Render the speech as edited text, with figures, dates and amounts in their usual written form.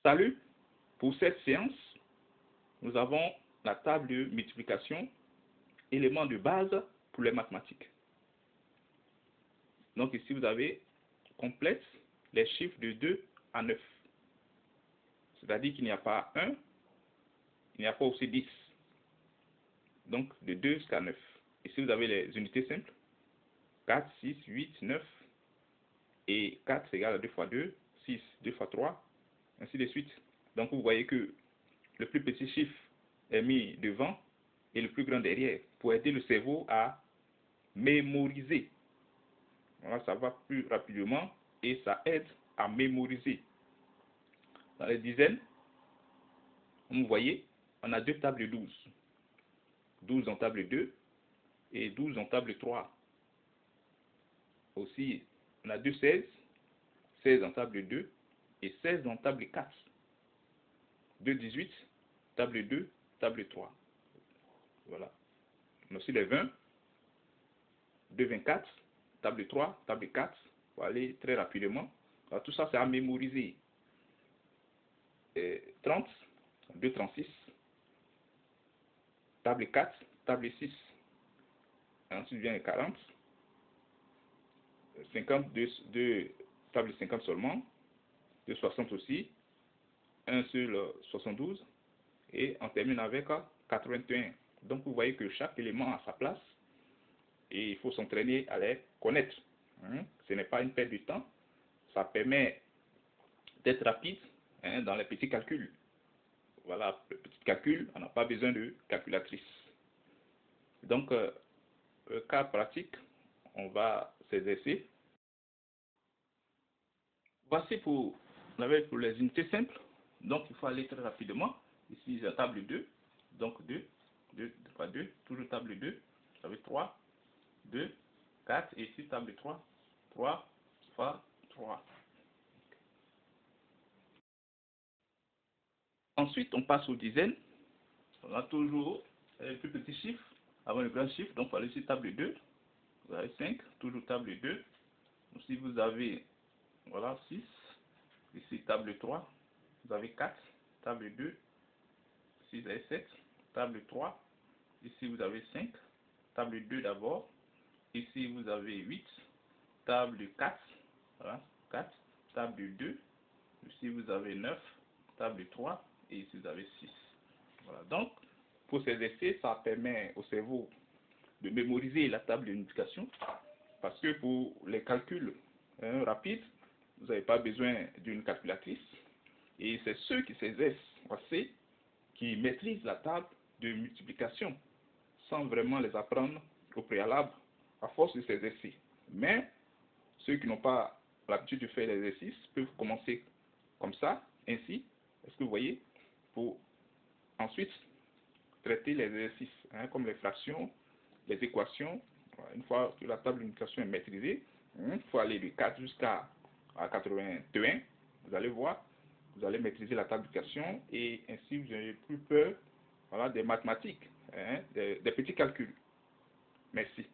Salut, pour cette séance, nous avons la table de multiplication, élément de base pour les mathématiques. Donc ici, vous avez complète les chiffres de 2 à 9. C'est-à-dire qu'il n'y a pas 1, il n'y a pas aussi 10. Donc de 2 jusqu'à 9. Ici, vous avez les unités simples. 4, 6, 8, 9. Et 4 c'est égal à 2 fois 2, 6, 2 fois 3, ainsi de suite. Donc vous voyez que le plus petit chiffre est mis devant et le plus grand derrière pour aider le cerveau à mémoriser. Voilà, ça va plus rapidement et ça aide à mémoriser. Dans les dizaines, vous voyez, on a deux tables 12. 12 en table 2 et 12 en table 3. Aussi, on a deux 16, 16 en table 2 et 16 en table 4. 2 18, table 2, table 3. Voilà. On a aussi les 20, 2 24, table 3, table 4. On va aller très rapidement. Alors, tout ça, c'est à mémoriser. 30, 2 36, table 4, table 6. Et ensuite vient les 40, 50, 2, table 50 seulement, 2 60 aussi, 1 sur 72, et on termine avec 81. Donc vous voyez que chaque élément a sa place et il faut s'entraîner à les connaître. Ce n'est pas une perte de temps, ça permet d'être rapide dans les petits calculs. Voilà, le petit calcul, on n'a pas besoin de calculatrice. Donc, cas pratique, on va s'exercer. Voici pour les unités simples. Donc, il faut aller très rapidement. Ici, j'ai la table 2. Donc, 2 fois 2, toujours table 2. Ça veut 3, 2, 4. Et ici, table 3, 3 fois 3. Ensuite, on passe aux dizaines. On a toujours le plus petit chiffre avant le grand chiffre. Donc, voilà ici, table 2. Vous avez 5, toujours table 2. Si vous avez, voilà, 6. Ici, table 3. Vous avez 4, table 2. Ici, vous avez 7, table 3. Ici, vous avez 5, table 2 d'abord. Ici, vous avez 8, table 4. Voilà, 4, table 2. Ici, vous avez 9, table 3. Et ici, vous avez 6. Voilà, donc, pour ces essais, ça permet au cerveau de mémoriser la table de multiplication. Parce que pour les calculs rapides, vous n'avez pas besoin d'une calculatrice. Et c'est ceux qui s'exercent assez qui maîtrisent la table de multiplication sans vraiment les apprendre au préalable à force de s'exercer. Mais ceux qui n'ont pas l'habitude de faire l'exercice peuvent commencer comme ça, ainsi, est-ce que vous voyez, pour ensuite traiter les exercices, comme les fractions, les équations. Une fois que la table de multiplication est maîtrisée, il faut aller de 4 jusqu'à 81. Vous allez voir, vous allez maîtriser la table de multiplication et ainsi vous n'aurez plus peur, voilà, des mathématiques, des petits calculs. Merci.